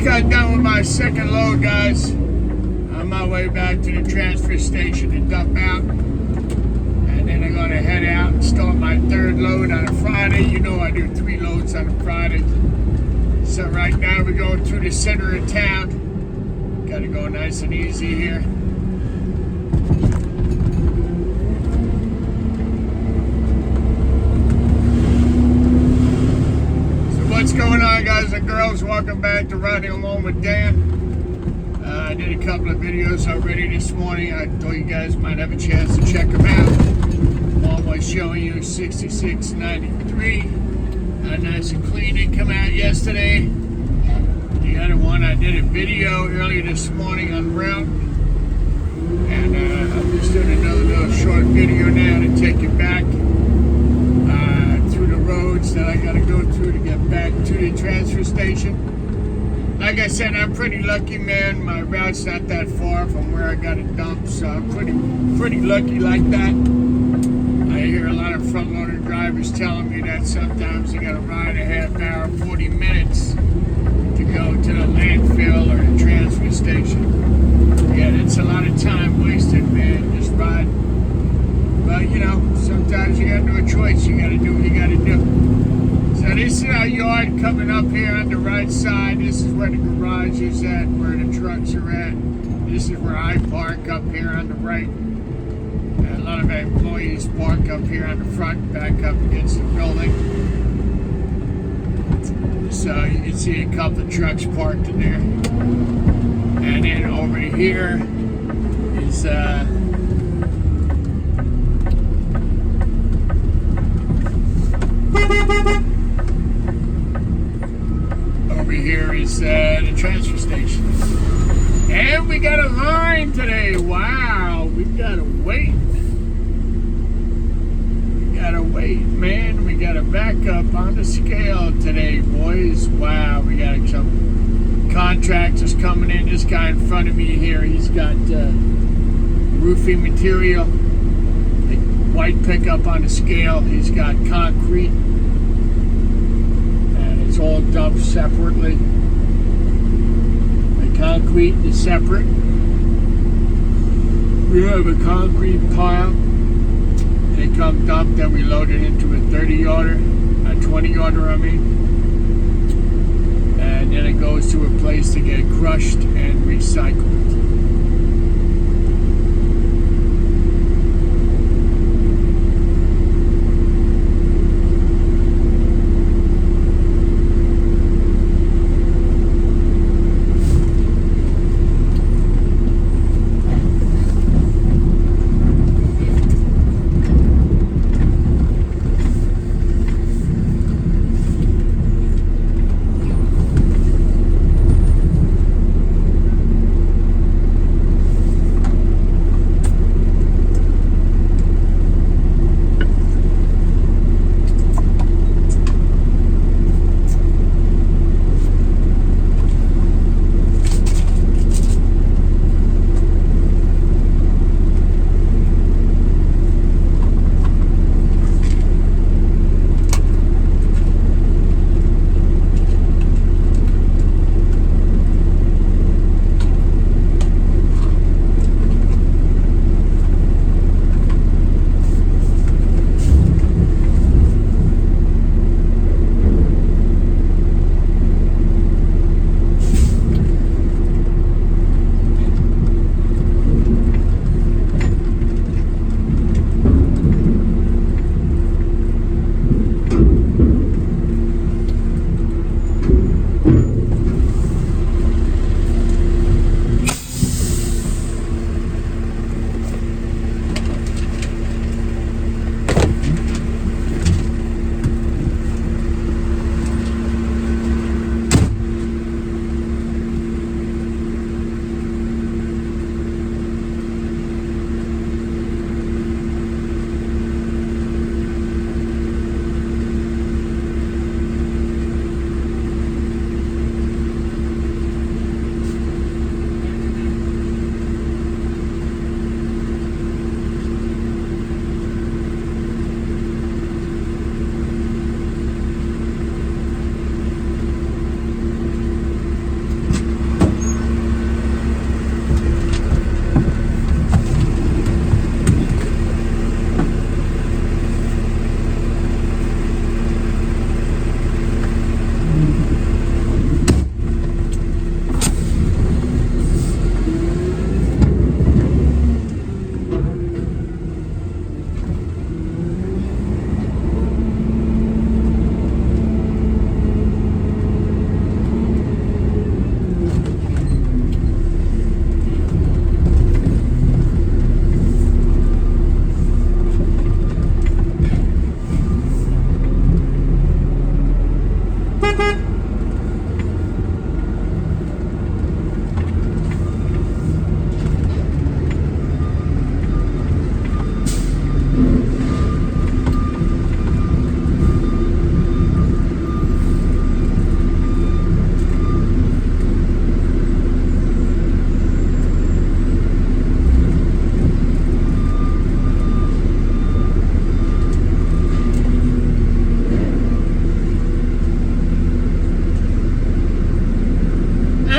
just got done with my second load, guys. On my way back to the transfer station to dump out. And then I'm gonna head out and start my third load on a Friday. You know I do 3 loads on a Friday. So right now we're going through the center of town. Gotta go nice and easy here. What's going on, guys and girls? Welcome back to Riding Along with Dan. I did a couple of videos already this morning. I thought you guys might have a chance to check them out. One was showing you 6693. Nice and clean. It came out yesterday. The other one, I did a video earlier this morning on route. And I'm just doing another little short video now to take you back through the roads that I got to go through to get back to the transfer station. Like I said, I'm pretty lucky, man. My route's not that far from where I got to dump, so I'm pretty lucky like that. I hear a lot of front-loader drivers telling me that sometimes you got to ride a half hour, 40 minutes to go to the landfill or the transfer station. Yeah, it's a lot of time wasted, man, just riding. But, you know, sometimes you got no choice. You got to do what you got to do. So this is our yard coming up here on the right side. This is where the garage is at, where the trucks are at. This is where I park up here on the right. And a lot of employees park up here on the front, back up against the building. So you can see a couple of trucks parked in there. And then over here is the transfer station. And we got a line today. Wow, we gotta wait. We gotta wait, man. We got a backup on the scale today, boys. Wow, we got some contractors coming in. This guy in front of me here, he's got roofing material. The white pickup on the scale. He's got concrete. It's all dumped separately. The concrete is separate. We have a concrete pile. They come dumped, then we load it into a 30-yarder, a 20-yarder, I mean. And then it goes to a place to get crushed and recycled.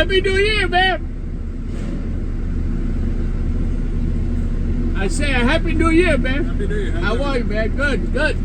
Happy New Year, man. I say a Happy New Year, man. Happy New Year. How are you, man? Good, good.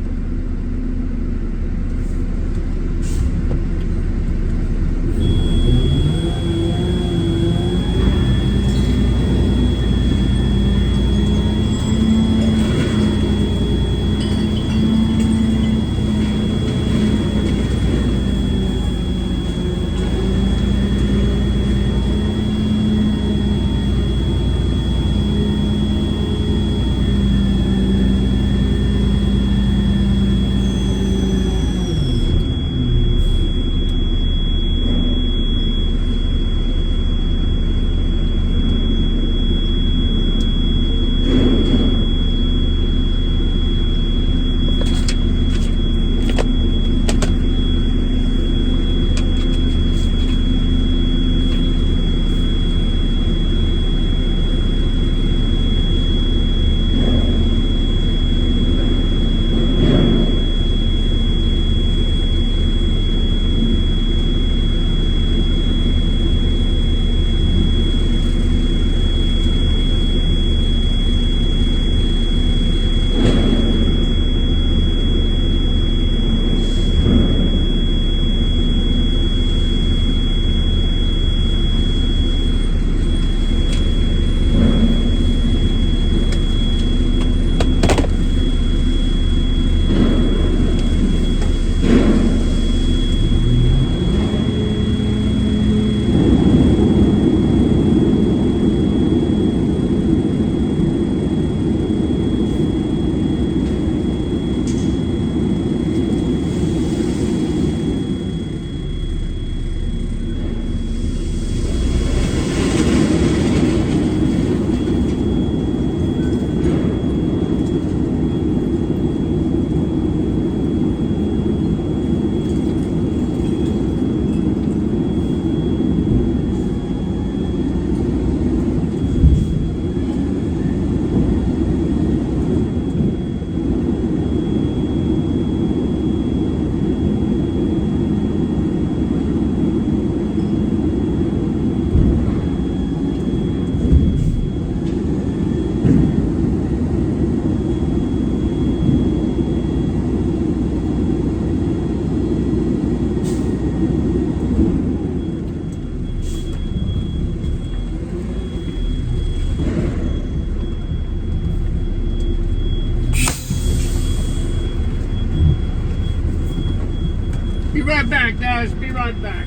Be right back, guys. Be right back.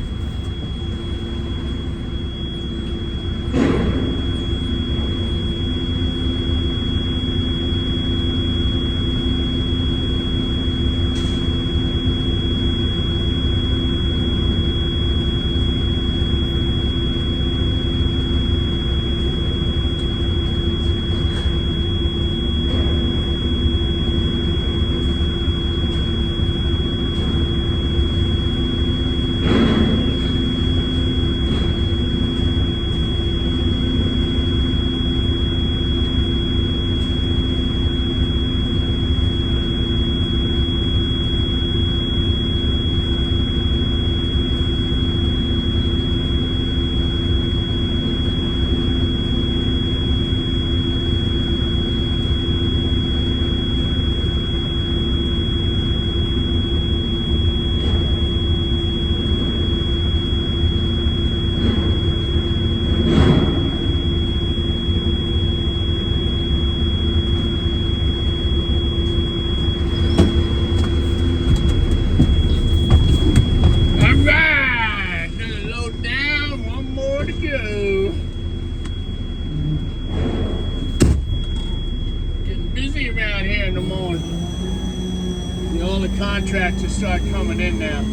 Around here in the morning. All the contractors start coming in now.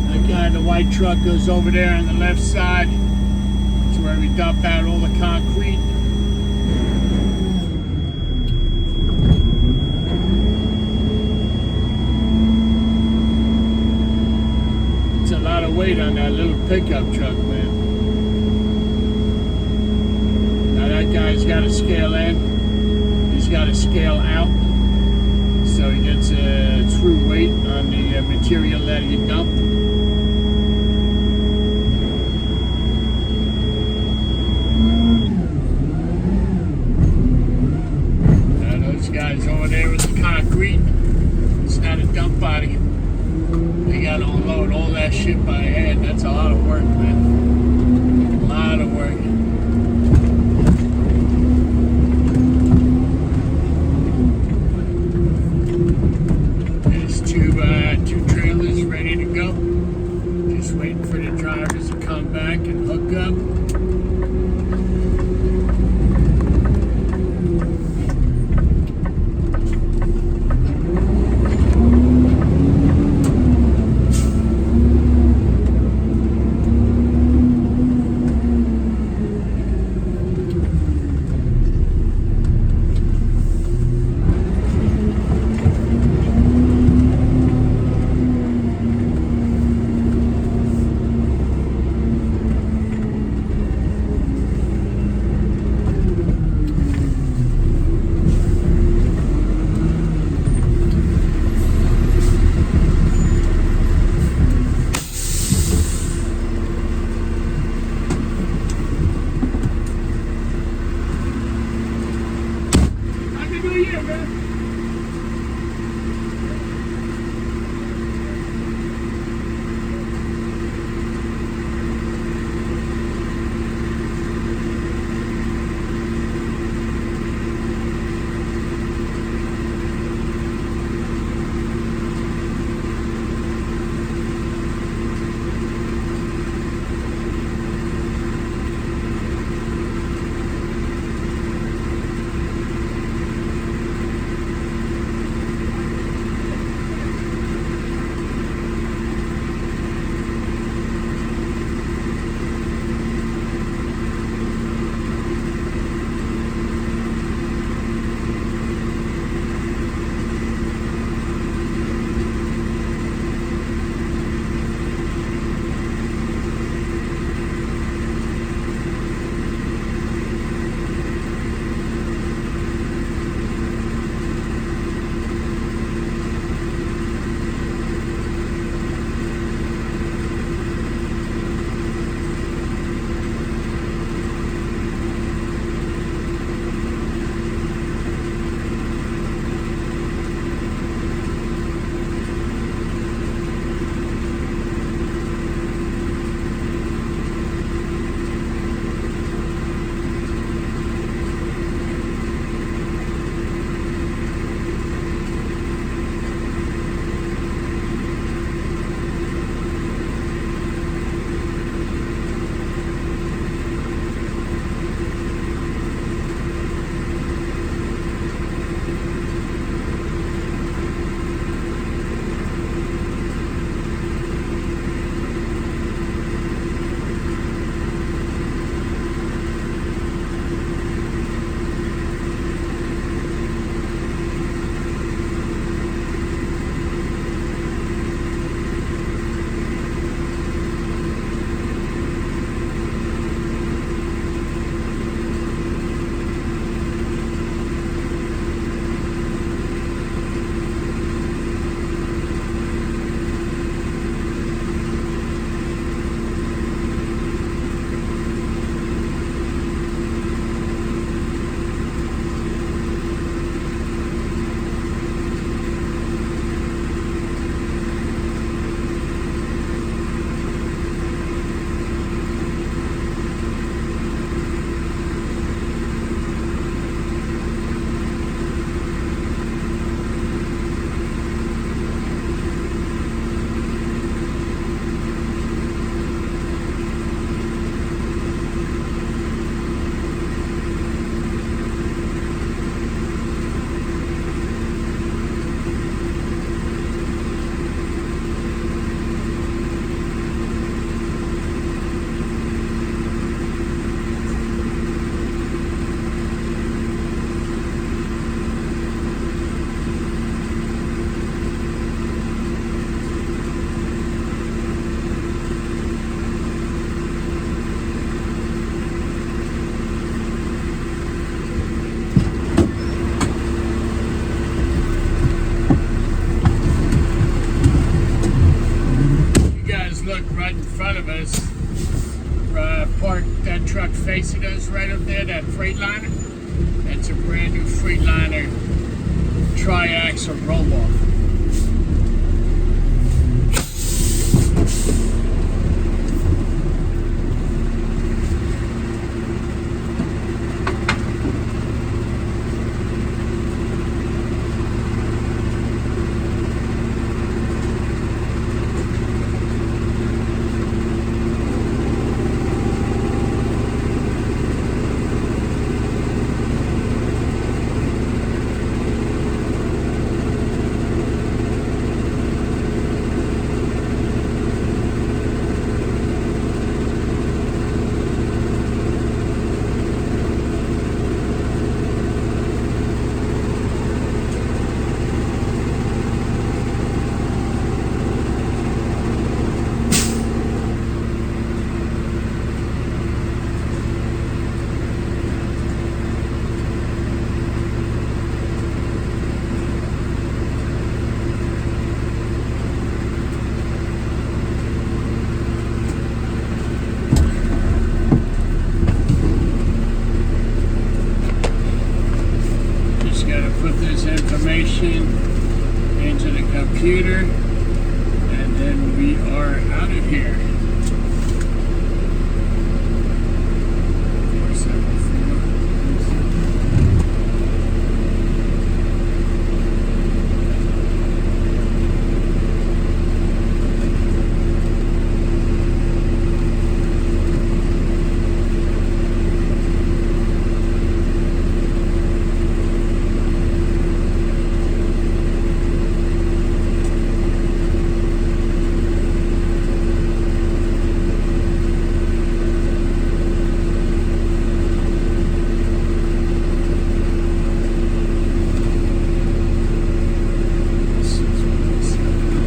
That guy in the white truck goes over there on the left side. That's where we dump out all the concrete. It's a lot of weight on that little pickup truck, man. That guy's got to scale in, he's got to scale out, so he gets a true weight on the material that he dumped. concrete. It's not a dump body. They got to unload all that shit by hand. That's a lot of work, man. A lot of work. There's two trailers ready to go. Just waiting for the drivers to come back and hook up. Parked that truck facing us right up there, that Freightliner. That's a brand new Freightliner tri-axle roll-off. Information into the computer, and then we are out of here. 474.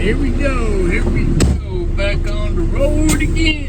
Here we go, back on the road again.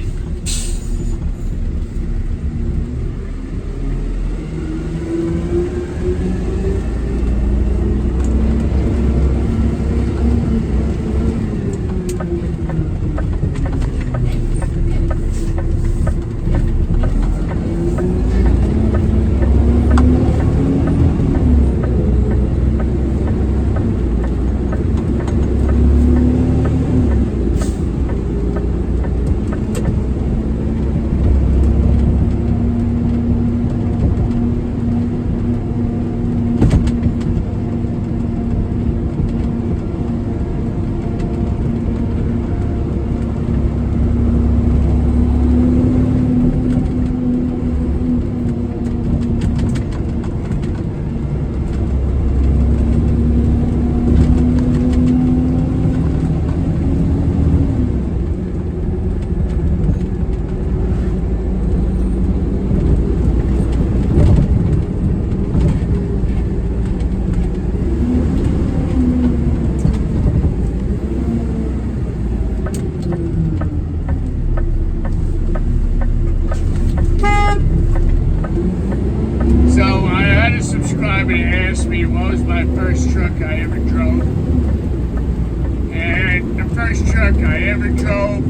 Truck I ever drove.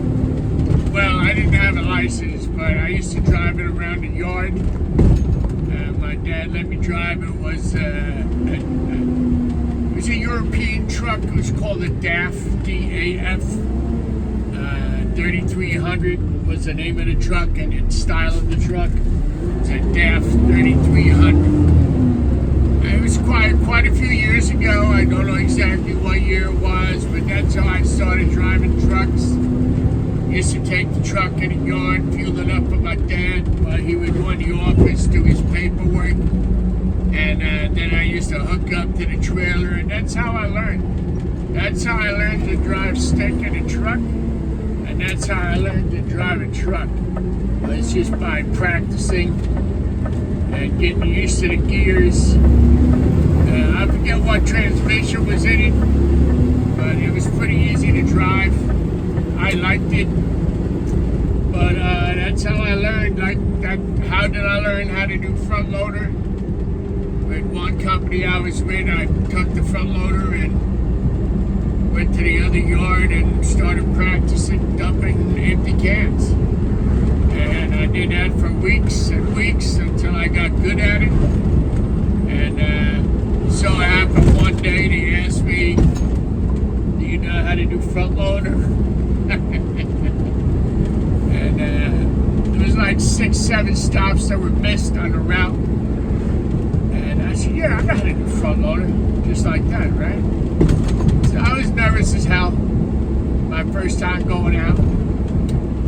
Well, I didn't have a license, but I used to drive it around the yard. My dad let me drive. It was a European truck. It was called a DAF, D-A-F. 3300 was the name of the truck, and the style of the truck. It was a DAF 3300. It was quite a few years ago. I don't know exactly what year it was, but that's how I started driving trucks. Used to take the truck in the yard, fuel it up with my dad while he would go in the office, do his paperwork. And then I used to hook up to the trailer, and that's how I learned. That's how I learned to drive stick in a truck. I And that's how I learned to drive a truck. It's just by practicing and getting used to the gears. I forget what transmission was in it, but it was pretty easy to drive. I liked it. But that's how I learned. How did I learn how to do front loader? With one company I was with, I took the front loader and went to the other yard and started practicing dumping empty cans. And I did that for weeks and weeks until I got good at it. And so it happened one day, they asked me, do you know how to do front loader? And there was like 6-7 stops that were missed on the route. And I said, yeah, I know how to do front loader. Just like that, right? So I was nervous as hell my first time going out.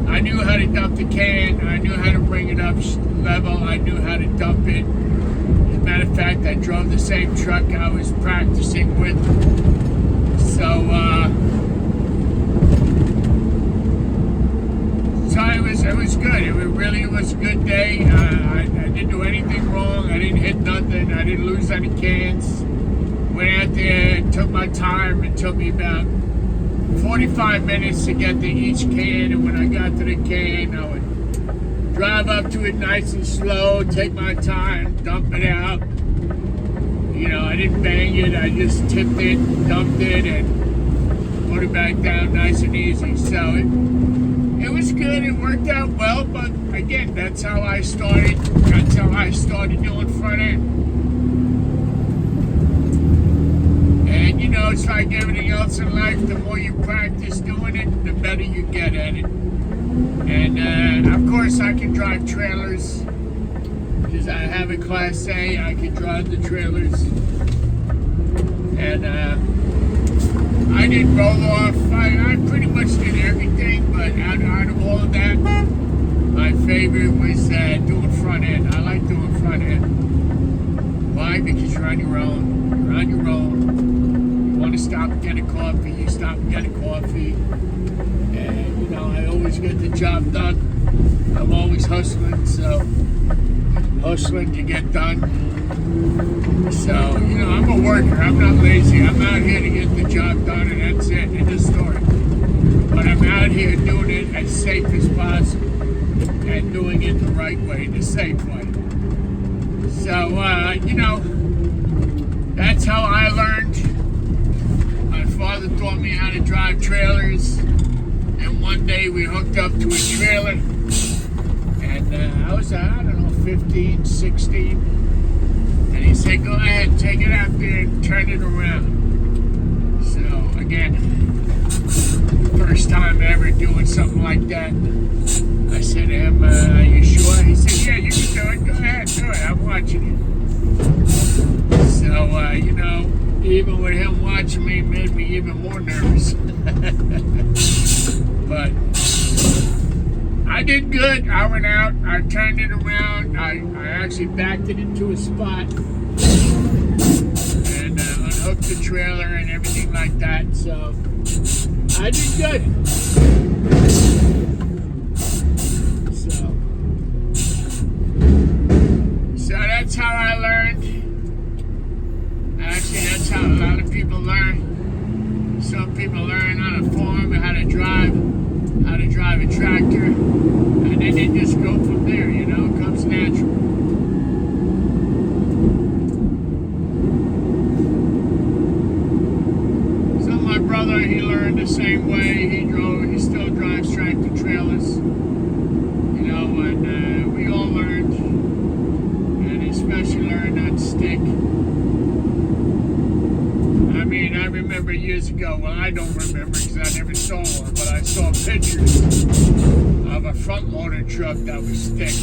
I knew how to dump the can. I knew how to bring it up level. I knew how to dump it. As a matter of fact, I drove the same truck I was practicing with. So it was good. It really was a good day. I didn't do anything wrong. I didn't hit nothing. I didn't lose any cans. Went out there, took my time. It took me about 45 minutes to get to each can, and when I got to the can, I would drive up to it nice and slow, take my time, dump it out. You know, I didn't bang it. I just tipped it, dumped it, and put it back down nice and easy. So it was good. It worked out well, but again, that's how I started. That's how I started doing front end. And you know, it's like everything else in life. The more you practice doing it, the better you get at it. And of course, I can drive trailers because I have a Class A. I can drive the trailers. And I did roll off. I pretty much did everything, but out of all of that, my favorite was doing front end. I like doing front end. Why? Because you're on your own. You're on your own. You want to stop and get a coffee, you stop and get a coffee. And, you know, I always get the job done. I'm always hustling, so hustling to get done. So, you know, I'm a worker. I'm not lazy. I'm out here to get the job done, and that's it. End of story. But I'm out here doing it as safe as possible and doing it the right way, the safe way. So, you know, that's how I learned. My father taught me how to drive trailers. And one day we hooked up to a trailer. And I was, I don't know, 15, 16. And he said, go ahead, take it out there and turn it around. So, again, first time ever doing something like that. I said to him, are you sure? He said, yeah, you can do it. Go ahead, do it. I'm watching you. So, you know, even with him watching me, it made me even more nervous. But I did good. I went out. I turned it around. I actually backed it into a spot and unhooked the trailer and everything like that. So I did good. So that's how I learned. Actually, that's how a lot of people learn. Some people learn on a farm how to drive a tractor, and then they just go from there, you know, it comes natural. So my brother, he learned the same way. He still drives tractor trailers, you know, and we all learned, and especially learned on stick. I mean, I remember years ago, well, I don't remember because I never saw one, but I saw pictures of a front loader truck that was stick.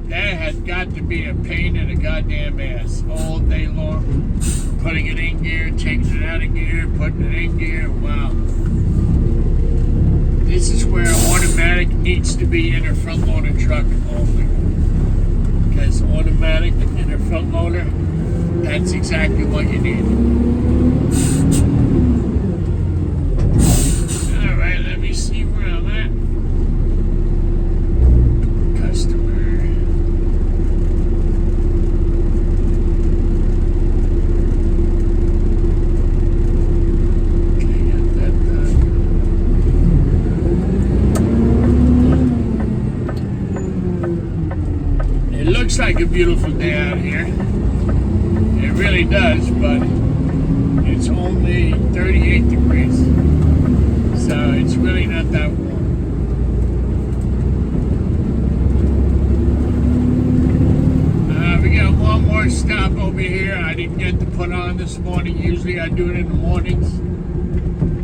That had got to be a pain in the goddamn ass all day long. Putting it in gear, taking it out of gear, putting it in gear. Wow. This is where automatic needs to be in a front loader truck only. Because automatic in a front loader, that's exactly what you need. Alright, let me see where I'm like a beautiful day out here. It really does, but it's only 38 degrees. So it's really not that warm. We got one more stop over here. I didn't get to put on this morning. Usually I do it in the mornings.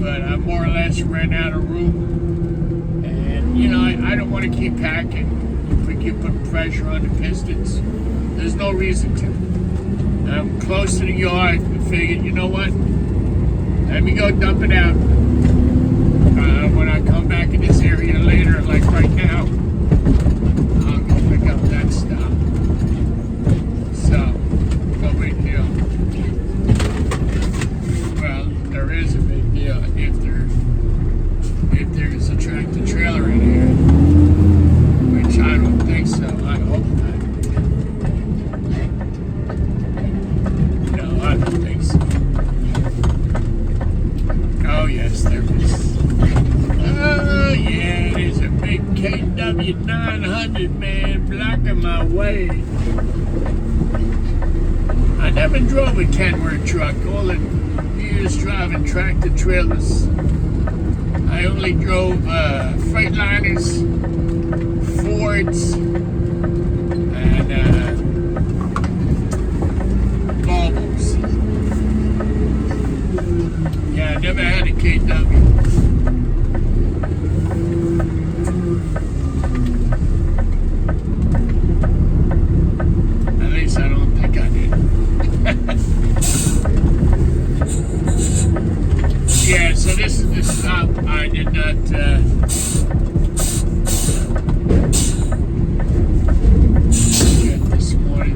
But I more or less ran out of room. And, you know, I don't want to keep packing. If we keep putting pressure on the pistons, there's no reason to. I'm close to the yard. I figured, you know what? Let me go dump it out. When I come back in this area later, like right now, I'll go pick up that stuff. So, no big deal. Well, there is a big deal if there's a tractor trailer in here, which I don't think so. I hope not. No, I don't think so. Oh yes, there is. Oh yeah, there's a big KW 900 man blocking my way. I never drove a Kenworth truck. All the years driving tractor trailers. I only drove Freightliners, Fords, and Volvos. Yeah, I never had a KW. At least I don't think I did. Yeah, so this is the stop I did not get this morning.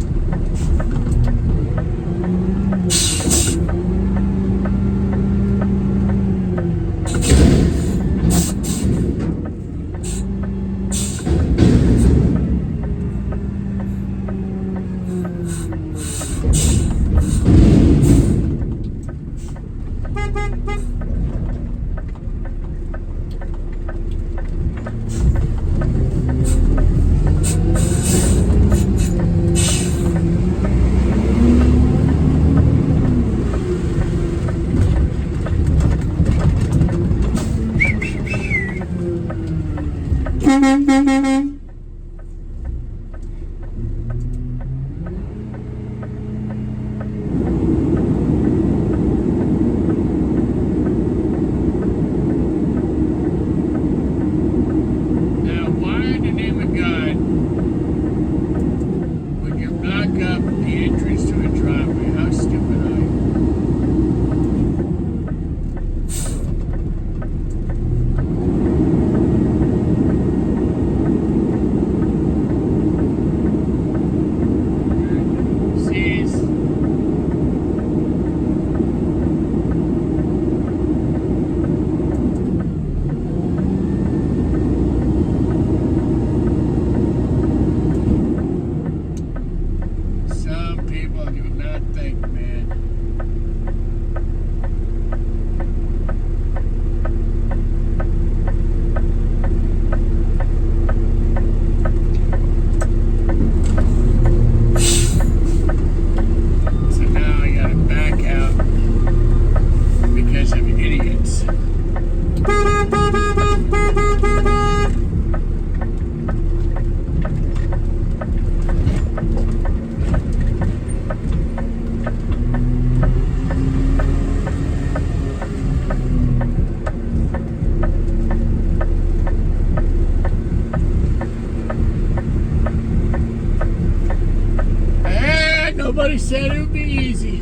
Nobody said it would be easy.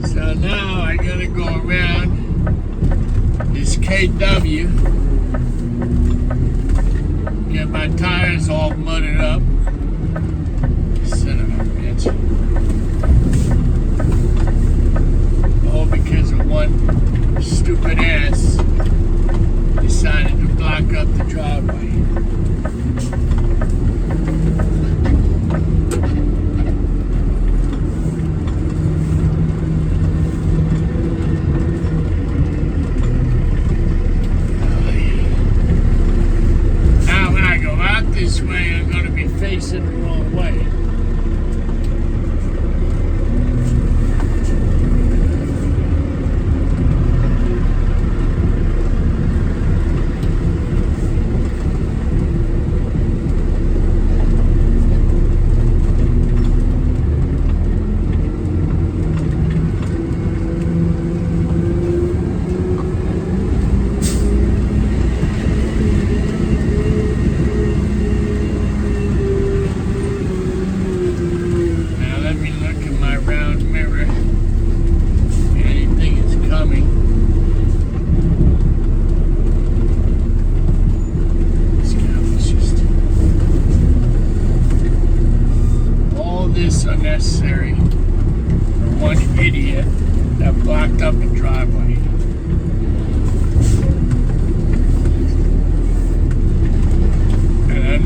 So now I gotta go around this KW, get my tires all mudded up. Son of a bitch. All because of one stupid ass decided to block up the driveway. This way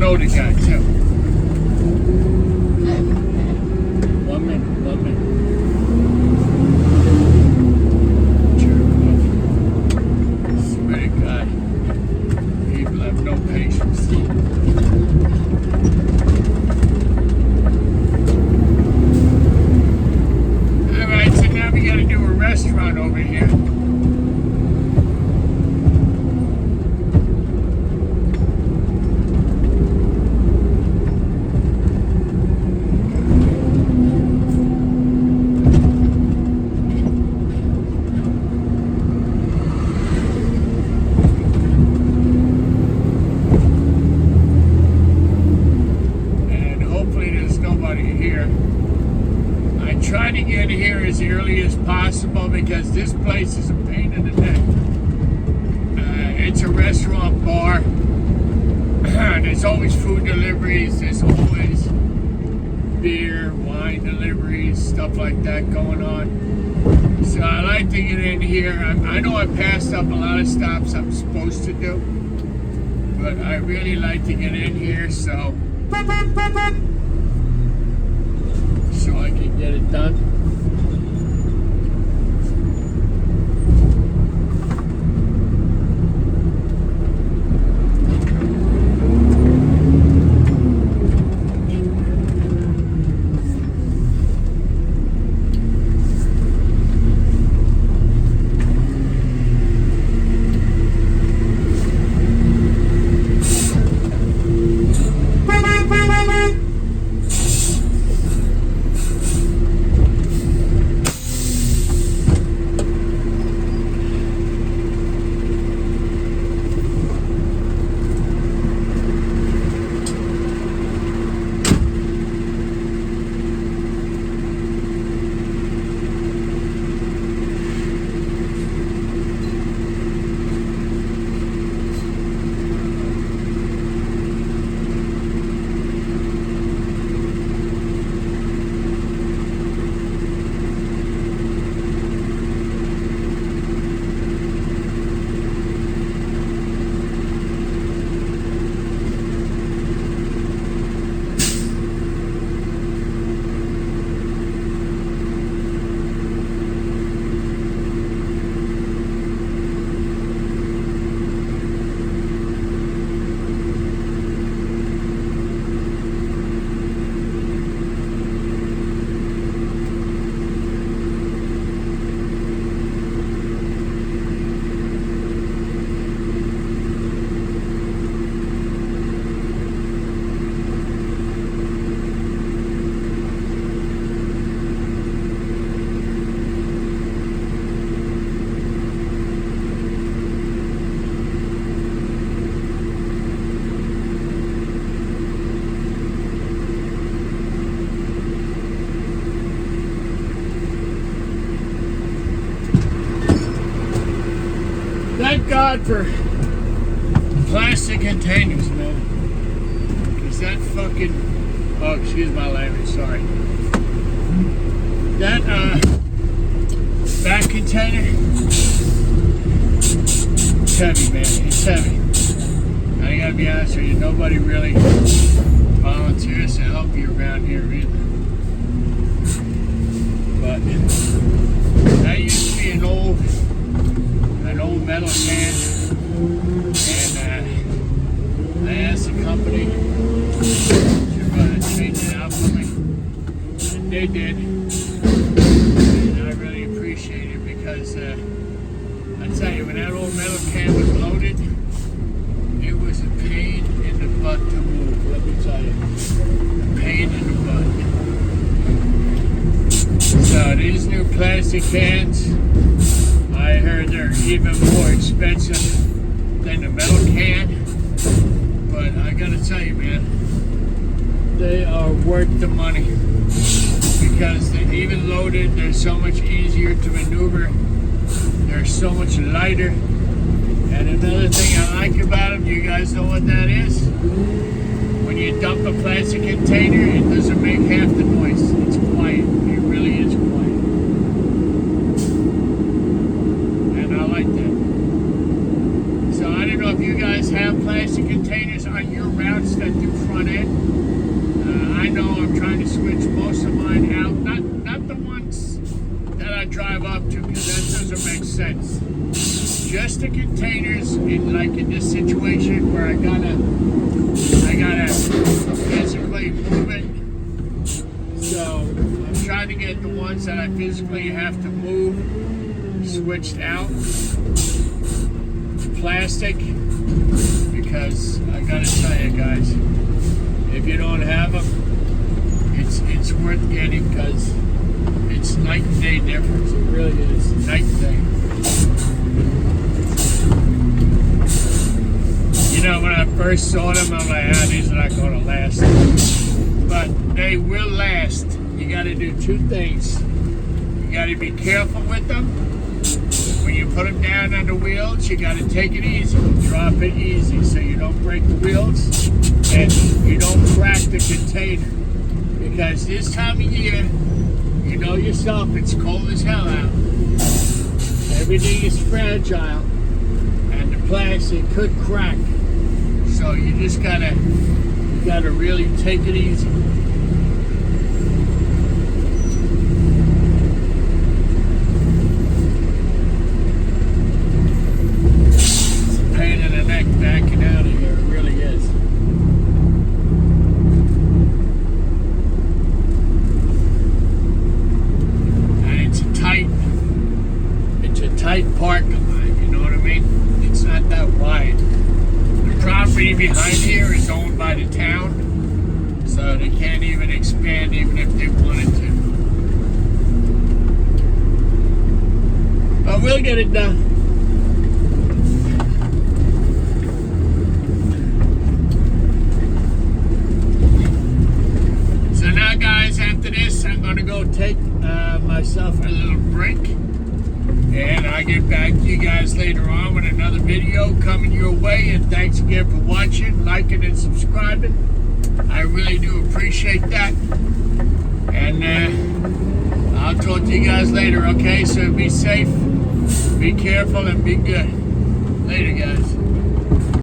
know the guy too. 1 minute. Swear to God, people have no patience. Alright, so now we gotta do a restaurant over here. Try to get here as early as possible because this place is a pain in the neck. It's a restaurant bar. There's always food deliveries. There's always beer, wine deliveries, stuff like that going on. So I like to get in here. I know I passed up a lot of stops I'm supposed to do, but I really like to get in here so I can get it done. Thank God for plastic containers, man. Because that fucking... Oh, excuse my language, sorry. That, back container, it's heavy, man. It's heavy. I gotta be honest with you, nobody really volunteers to help you around here either. But that used to be an old metal can, and I asked the company to change it out for me, and they did, and I really appreciate it because I tell you, when that old metal can was loaded, it was a pain in the butt to move, let me tell you, a pain in the butt. So these new plastic cans, I heard they're even more expensive than the metal can, but I gotta tell you, man, they are worth the money because they're even loaded, they're so much easier to maneuver, they're so much lighter, and another thing I like about them, you guys know what that is? When you dump a plastic container, it doesn't make half the noise. It's quiet, it really is quiet. guys have plastic containers on your routes that do front end. I know I'm trying to switch most of mine out. Not the ones that I drive up to, because that doesn't make sense. Just the containers in this situation where I gotta physically move it. So I'm trying to get the ones that I physically have to move switched out to plastic, because I gotta tell you guys, if you don't have them, it's worth getting, because it's night and day difference. It really is night and day. You know, when I first saw them, I'm like, these are not going to last. But they will last. You got to do two things. You got to be careful with them. When you put them down on the wheels, you got to take it easy. Drop it easy so you don't break the wheels and you don't crack the container. Because this time of year, you know yourself, it's cold as hell out. Everything is fragile and the plastic could crack. So you just gotta really take it easy. It's a pain in the neck backing out of here, it really is. And it's a tight parking lot, you know what I mean? It's not that wide. The property behind here is owned by the town, so they can't even expand even if they wanted to. But we'll get it done. So now, guys, after this, I'm going to go take myself a little break. And I'll get back to you guys later on with another video coming your way. And thanks again for watching, liking, and subscribing. I really do appreciate that. And I'll talk to you guys later, okay? So be safe, be careful, and be good. Later, guys.